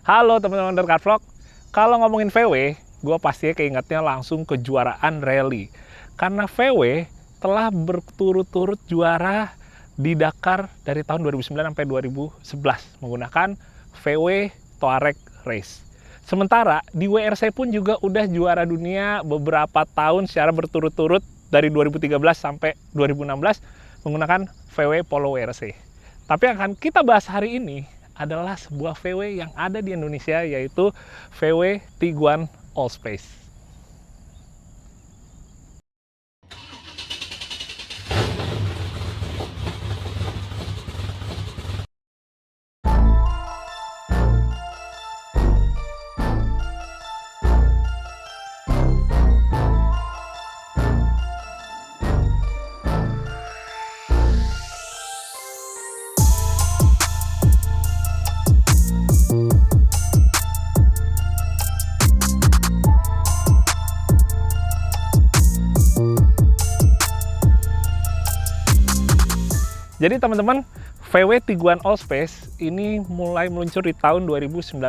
Halo teman-teman dari Car Vlog. Kalau ngomongin VW, gue pastinya keingetnya langsung kejuaraan rally. Karena VW telah berturut-turut juara di Dakar dari tahun 2009 sampai 2011 menggunakan VW Touareg Race. Sementara di WRC pun juga udah juara dunia beberapa tahun secara berturut-turut dari 2013 sampai 2016 menggunakan VW Polo WRC. Tapi yang akan kita bahas hari ini adalah sebuah VW yang ada di Indonesia, yaitu VW Tiguan Allspace. Jadi teman-teman, VW Tiguan Allspace ini mulai meluncur di tahun 2019.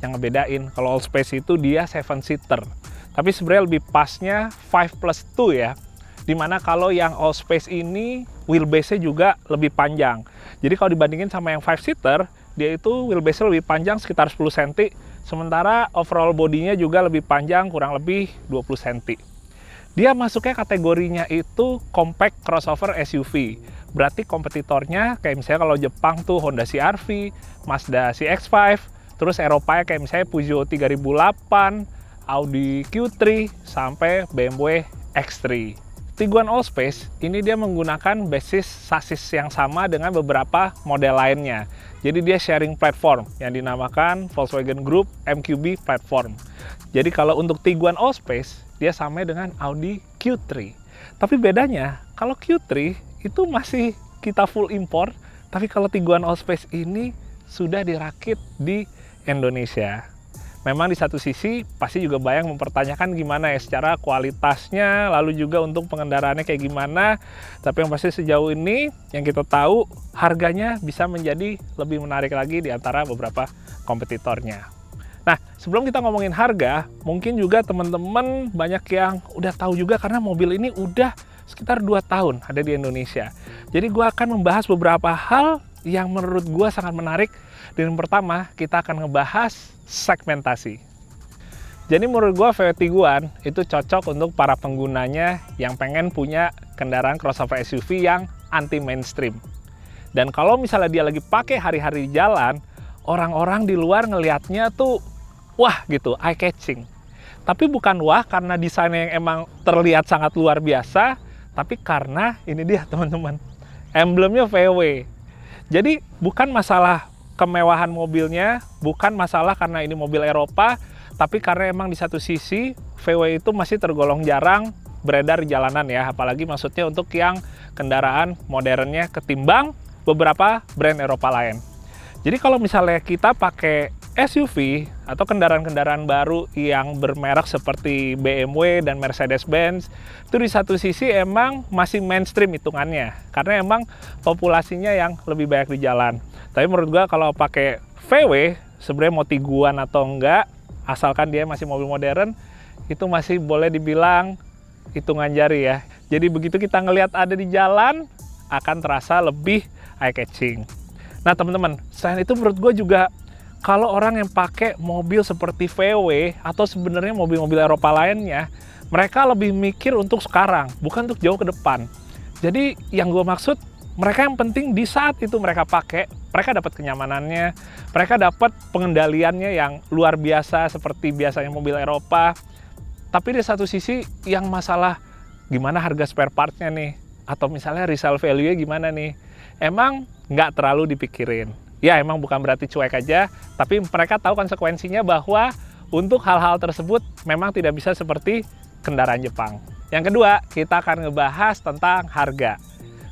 Yang ngebedain, kalau Allspace itu dia 7-seater. Tapi sebenarnya lebih pasnya 5+2 ya. Dimana kalau yang Allspace ini wheelbase-nya juga lebih panjang. Jadi kalau dibandingin sama yang 5-seater, dia itu wheelbase-nya lebih panjang sekitar 10 cm. Sementara overall bodinya juga lebih panjang, kurang lebih 20 cm. Dia masuknya kategorinya itu compact crossover SUV. Berarti kompetitornya kayak misalnya kalau Jepang tuh Honda CR-V, Mazda CX-5, terus Eropa kayak misalnya Peugeot 3008, Audi Q3, sampai BMW X3. Tiguan Allspace ini dia menggunakan basis sasis yang sama dengan beberapa model lainnya. Jadi dia sharing platform yang dinamakan Volkswagen Group MQB Platform. Jadi kalau untuk Tiguan Allspace, dia sama dengan Audi Q3. Tapi bedanya, kalau Q3 itu masih kita full import, tapi kalau Tiguan Allspace ini sudah dirakit di Indonesia. Memang di satu sisi pasti juga banyak mempertanyakan gimana ya secara kualitasnya, lalu juga untuk pengendaraannya kayak gimana. Tapi yang pasti sejauh ini yang kita tahu harganya bisa menjadi lebih menarik lagi di antara beberapa kompetitornya. Nah, sebelum kita ngomongin harga, mungkin juga teman-teman banyak yang udah tahu juga karena mobil ini udah sekitar 2 tahun ada di Indonesia. Jadi gue akan membahas beberapa hal yang menurut gue sangat menarik. Dan yang pertama, kita akan ngebahas segmentasi. Jadi menurut gue VW Tiguan itu cocok untuk para penggunanya yang pengen punya kendaraan crossover SUV yang anti mainstream. Dan kalau misalnya dia lagi pakai hari-hari di jalan, orang-orang di luar ngelihatnya tuh wah gitu, eye catching. Tapi bukan wah karena desainnya yang emang terlihat sangat luar biasa, tapi karena ini dia teman-teman, emblemnya VW. Jadi bukan masalah kemewahan mobilnya, bukan masalah karena ini mobil Eropa, tapi karena emang di satu sisi VW itu masih tergolong jarang beredar di jalanan ya, apalagi maksudnya untuk yang kendaraan modernnya ketimbang beberapa brand Eropa lain. Jadi kalau misalnya kita pakai SUV atau kendaraan-kendaraan baru yang bermerek seperti BMW dan Mercedes-Benz, itu di satu sisi emang masih mainstream hitungannya, karena emang populasinya yang lebih banyak di jalan. Tapi menurut gua kalau pakai VW, sebenarnya mau Tiguan atau enggak, asalkan dia masih mobil modern, itu masih boleh dibilang hitungan jari ya. Jadi begitu kita ngelihat ada di jalan, akan terasa lebih eye-catching. Nah teman-teman, selain itu menurut gue juga kalau orang yang pakai mobil seperti VW atau sebenarnya mobil-mobil Eropa lainnya, mereka lebih mikir untuk sekarang, bukan untuk jauh ke depan. Jadi yang gue maksud, mereka yang penting di saat itu mereka pakai, mereka dapat kenyamanannya, mereka dapat pengendaliannya yang luar biasa seperti biasanya mobil Eropa. Tapi di satu sisi yang masalah gimana harga spare partnya nih, atau misalnya resale value-nya gimana nih, emang nggak terlalu dipikirin. Ya emang bukan berarti cuek aja, tapi mereka tahu konsekuensinya bahwa untuk hal-hal tersebut memang tidak bisa seperti kendaraan Jepang. Yang kedua, kita akan ngebahas tentang harga.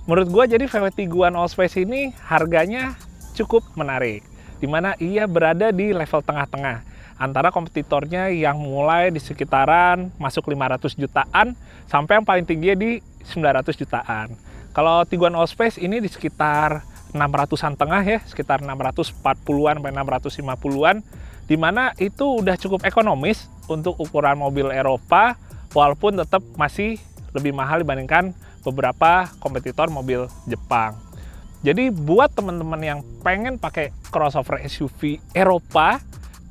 Menurut gue jadi VW Tiguan Allspace ini harganya cukup menarik, dimana ia berada di level tengah-tengah antara kompetitornya yang mulai di sekitaran masuk 500 jutaan sampai yang paling tinggi di 900 jutaan. Kalau Tiguan Allspace ini di sekitar 600-an tengah ya, sekitar 640-an sampai 650-an, di mana itu udah cukup ekonomis untuk ukuran mobil Eropa, walaupun tetap masih lebih mahal dibandingkan beberapa kompetitor mobil Jepang. Jadi buat teman-teman yang pengen pakai crossover SUV Eropa,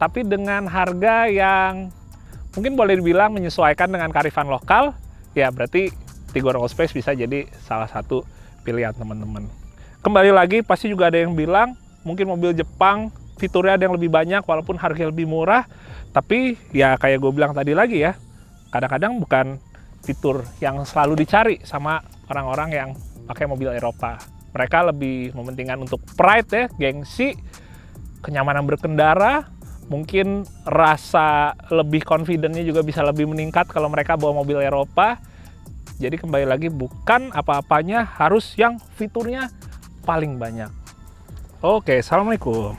tapi dengan harga yang mungkin boleh dibilang menyesuaikan dengan kearifan lokal, ya berarti Tiguan Allspace bisa jadi salah satu pilihan teman-teman. Kembali lagi, pasti juga ada yang bilang mungkin mobil Jepang fiturnya ada yang lebih banyak walaupun harga lebih murah, tapi ya kayak gue bilang tadi lagi ya, kadang-kadang bukan fitur yang selalu dicari sama orang-orang yang pakai mobil Eropa. Mereka lebih mementingkan untuk pride ya, gengsi, kenyamanan berkendara, mungkin rasa lebih confident-nya juga bisa lebih meningkat kalau mereka bawa mobil Eropa. Jadi kembali lagi, bukan apa-apanya harus yang fiturnya paling banyak. Oke, assalamualaikum.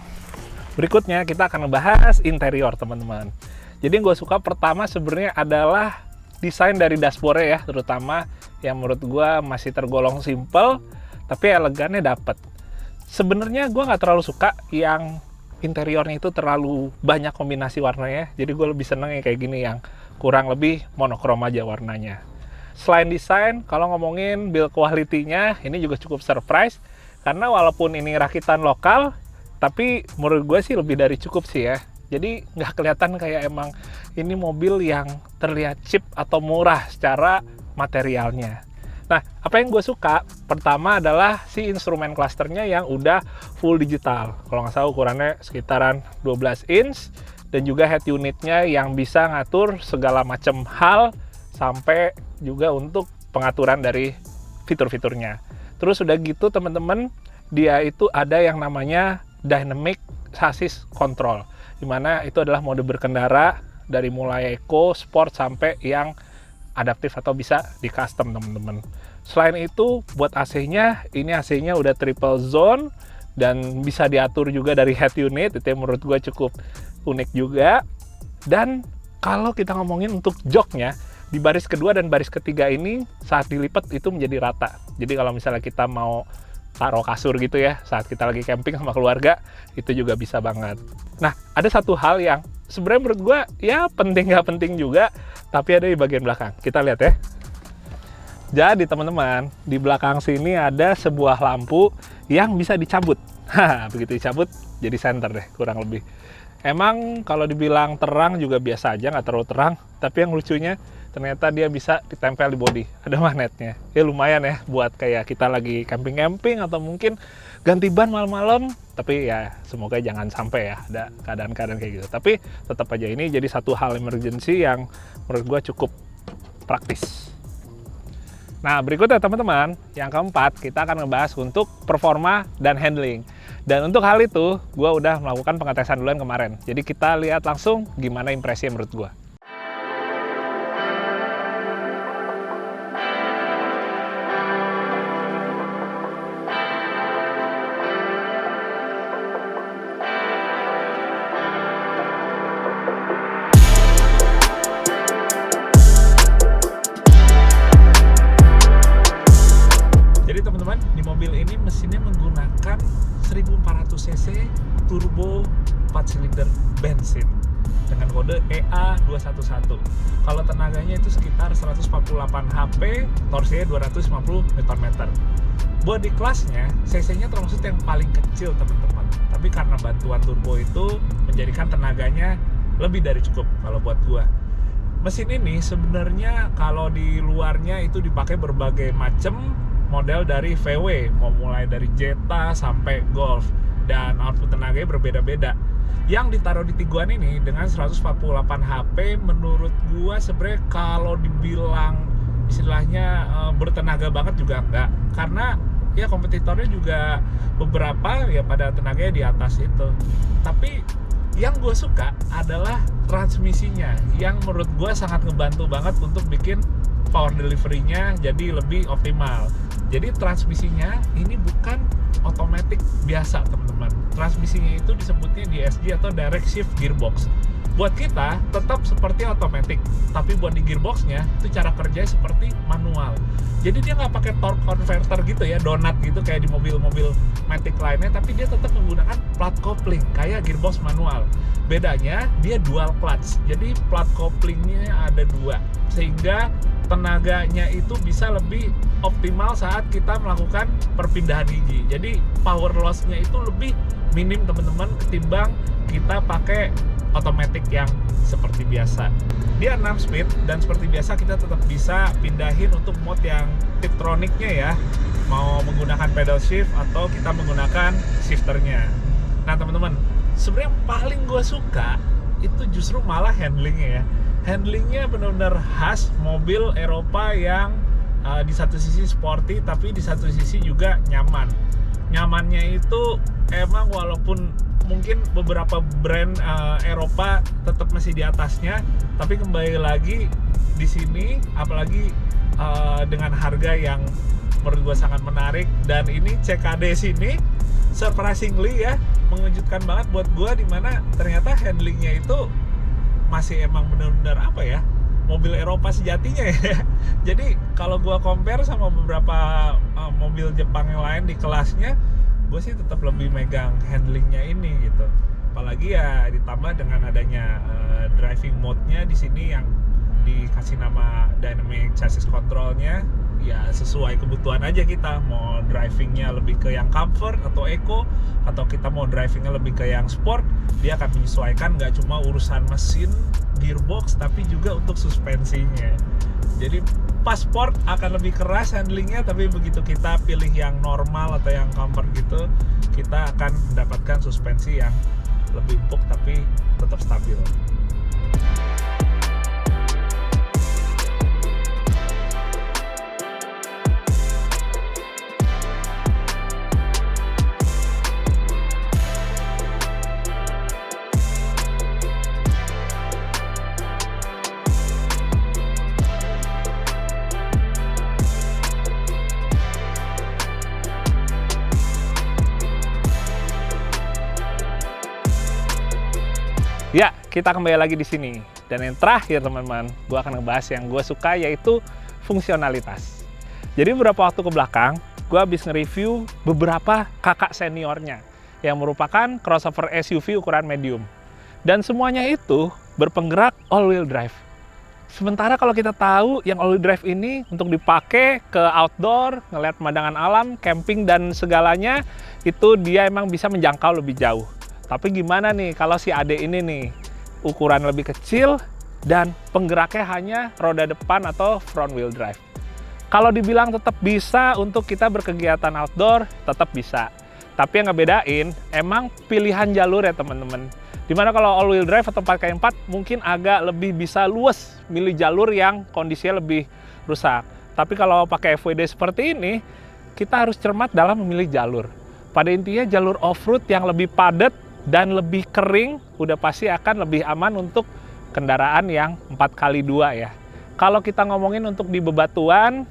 Berikutnya kita akan membahas interior teman-teman. Jadi yang gue suka pertama sebenarnya adalah desain dari dashboard ya, terutama yang menurut gue masih tergolong simple, tapi elegannya dapet. Sebenarnya gue nggak terlalu suka yang interiornya itu terlalu banyak kombinasi warnanya, jadi gue lebih seneng yang kayak gini yang kurang lebih monokrom aja warnanya. Selain desain, kalau ngomongin build quality-nya, ini juga cukup surprise, karena walaupun ini rakitan lokal, tapi menurut gue sih lebih dari cukup sih ya. Jadi nggak kelihatan kayak emang ini mobil yang terlihat cheap atau murah secara materialnya. Nah, apa yang gue suka, pertama adalah si instrumen clusternya yang udah full digital. Kalau nggak salah ukurannya sekitaran 12 inch, dan juga head unitnya yang bisa ngatur segala macam hal, sampai juga untuk pengaturan dari fitur-fiturnya. Terus udah gitu teman-teman, dia itu ada yang namanya Dynamic Chassis Control, dimana itu adalah mode berkendara dari mulai eco, sport, sampai yang adaptif atau bisa di custom teman-teman. Selain itu buat AC-nya, ini AC-nya udah triple zone dan bisa diatur juga dari head unit, itu yang menurut gue cukup unik juga. Dan kalau kita ngomongin untuk joknya, di baris kedua dan baris ketiga ini saat dilipat itu menjadi rata. Jadi kalau misalnya kita mau taruh kasur gitu ya, saat kita lagi camping sama keluarga, itu juga bisa banget. Nah, ada satu hal yang sebenarnya menurut gue ya penting nggak penting juga, tapi ada di bagian belakang. Kita lihat ya. Jadi teman-teman, di belakang sini ada sebuah lampu yang bisa dicabut. Begitu dicabut, jadi senter deh, kurang lebih. Emang kalau dibilang terang juga biasa aja, nggak terlalu terang. Tapi yang lucunya, ternyata dia bisa ditempel di bodi. Ada magnetnya. Ya lumayan ya, buat kayak kita lagi camping-camping, atau mungkin ganti ban malam-malam. Tapi ya, semoga jangan sampai ya ada keadaan-keadaan kayak gitu. Tapi tetap aja ini jadi satu hal emergency yang menurut gue cukup praktis. Nah, berikutnya teman-teman, yang keempat, kita akan ngebahas untuk performa dan handling. Dan untuk hal itu, gue udah melakukan pengetesan duluan kemarin. Jadi kita lihat langsung gimana impresi menurut gue. Mesinnya menggunakan 1400 cc turbo 4 silinder bensin dengan kode EA211. Kalau tenaganya itu sekitar 148 HP, torsinya 250 Nm. Body class-nya, cc-nya termasuk yang paling kecil teman-teman. Tapi karena bantuan turbo itu menjadikan tenaganya lebih dari cukup kalau buat gua. Mesin ini sebenarnya kalau di luarnya itu dipakai berbagai macam model dari VW, mau mulai dari Jetta sampai Golf, dan output tenaganya berbeda-beda. Yang ditaruh di Tiguan ini dengan 148 HP, menurut gua sebenarnya kalau dibilang istilahnya bertenaga banget juga enggak, karena ya kompetitornya juga beberapa ya pada tenaganya di atas itu. Tapi yang gue suka adalah transmisinya, yang menurut gue sangat ngebantu banget untuk bikin power delivery-nya jadi lebih optimal. Jadi transmisinya ini bukan otomatis biasa teman-teman. Transmisinya itu disebutnya DSG atau Direct Shift Gearbox. Buat kita tetap seperti otomatis, tapi buat di gearboxnya itu cara kerjanya seperti manual. Jadi dia nggak pakai torque converter gitu ya, donat gitu kayak di mobil-mobil matic lainnya, tapi dia tetap menggunakan plat coupling kayak gearbox manual. Bedanya dia dual clutch, jadi plat couplingnya ada dua, sehingga tenaganya itu bisa lebih optimal saat kita melakukan perpindahan gigi. Jadi power loss-nya itu lebih minim teman-teman ketimbang kita pakai otomatis yang seperti biasa. Dia 6 speed dan seperti biasa kita tetap bisa pindahin untuk mode yang tiptroniknya ya, mau menggunakan pedal shift atau kita menggunakan shifternya. Nah teman-teman, sebenarnya yang paling gue suka itu justru malah handlingnya ya. Handlingnya benar-benar khas mobil Eropa yang di satu sisi sporty tapi di satu sisi juga nyaman. Nyamannya itu emang walaupun mungkin beberapa brand Eropa tetap masih di atasnya, tapi kembali lagi di sini apalagi dengan harga yang menurut gue sangat menarik, dan ini CKD sini surprisingly ya mengejutkan banget buat gue, dimana ternyata handlingnya itu masih emang benar-benar apa ya, mobil Eropa sejatinya ya. Jadi kalau gue compare sama beberapa mobil Jepang yang lain di kelasnya, gue sih tetap lebih megang handlingnya ini gitu. Apalagi ya ditambah dengan adanya driving mode-nya di sini yang dikasih nama dynamic chassis control-nya, ya sesuai kebutuhan aja kita mau drivingnya lebih ke yang comfort atau eco, atau kita mau drivingnya lebih ke yang sport, dia akan menyesuaikan nggak cuma urusan mesin, gearbox, tapi juga untuk suspensinya. Jadi pas sport akan lebih keras handlingnya, tapi begitu kita pilih yang normal atau yang comfort gitu, kita akan mendapatkan suspensi yang lebih empuk tapi tetap stabil. Ya, kita kembali lagi di sini. Dan yang terakhir teman-teman, gue akan ngebahas yang gue suka, yaitu fungsionalitas. Jadi beberapa waktu ke belakang, gue habis nge-review beberapa kakak seniornya yang merupakan crossover SUV ukuran medium. Dan semuanya itu berpenggerak all-wheel drive. Sementara kalau kita tahu yang all-wheel drive ini untuk dipakai ke outdoor, ngeliat pemandangan alam, camping, dan segalanya, itu dia emang bisa menjangkau lebih jauh. Tapi gimana nih kalau si Ade ini nih, ukuran lebih kecil dan penggeraknya hanya roda depan atau front wheel drive. Kalau dibilang tetap bisa untuk kita berkegiatan outdoor, tetap bisa. Tapi yang ngebedain, emang pilihan jalur ya teman-teman. Dimana kalau all wheel drive atau 4x4 mungkin agak lebih bisa luas milih jalur yang kondisinya lebih rusak. Tapi kalau pakai FWD seperti ini, kita harus cermat dalam memilih jalur. Pada intinya jalur off-road yang lebih padat dan lebih kering udah pasti akan lebih aman untuk kendaraan yang 4x2 ya. Kalau kita ngomongin untuk di bebatuan,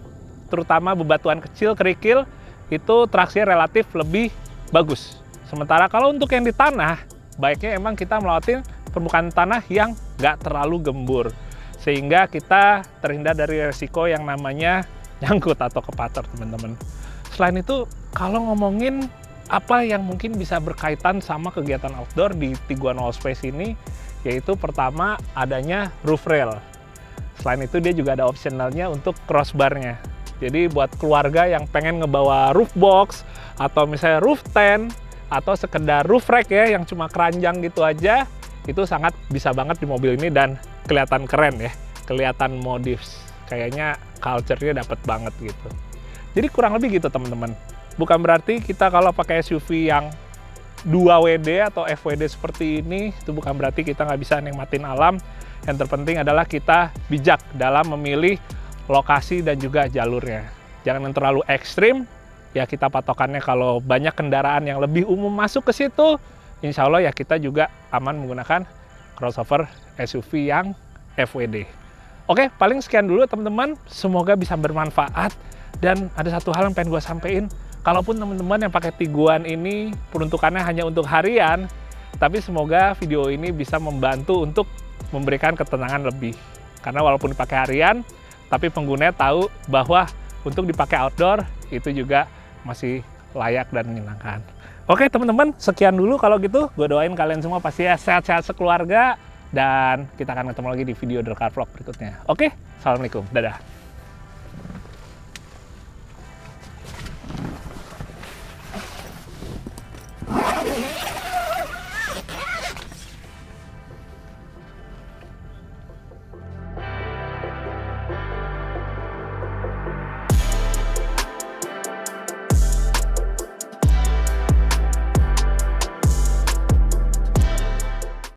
terutama bebatuan kecil, kerikil, itu traksinya relatif lebih bagus. Sementara kalau untuk yang di tanah, baiknya emang kita melewati permukaan tanah yang nggak terlalu gembur, sehingga kita terhindar dari resiko yang namanya nyangkut atau kepacer teman-teman. Selain itu, kalau ngomongin apa yang mungkin bisa berkaitan sama kegiatan outdoor di Tiguan Allspace ini, yaitu pertama adanya roof rail. Selain itu dia juga ada optionalnya untuk crossbarnya. Jadi buat keluarga yang pengen ngebawa roof box atau misalnya roof tent atau sekedar roof rack ya yang cuma keranjang gitu aja, itu sangat bisa banget di mobil ini dan kelihatan keren ya, kelihatan modif. Kayaknya culture-nya dapet banget gitu. Jadi kurang lebih gitu teman-teman. Bukan berarti kita kalau pakai SUV yang 2WD atau FWD seperti ini, itu bukan berarti kita nggak bisa nikmatin alam. Yang terpenting adalah kita bijak dalam memilih lokasi dan juga jalurnya. Jangan yang terlalu ekstrim, ya kita patokannya kalau banyak kendaraan yang lebih umum masuk ke situ, insya Allah ya kita juga aman menggunakan crossover SUV yang FWD. Oke, paling sekian dulu teman-teman. Semoga bisa bermanfaat. Dan ada satu hal yang pengen gue sampein. Kalaupun teman-teman yang pakai Tiguan ini peruntukannya hanya untuk harian, Tapi semoga video ini bisa membantu untuk memberikan ketenangan lebih. Karena walaupun dipakai harian, tapi penggunanya tahu bahwa untuk dipakai outdoor itu juga masih layak dan menyenangkan. Oke teman-teman, sekian dulu kalau gitu. Gue doain kalian semua pasti ya sehat-sehat sekeluarga. Dan kita akan ketemu lagi di video The Car Vlog berikutnya. Oke, assalamualaikum, dadah.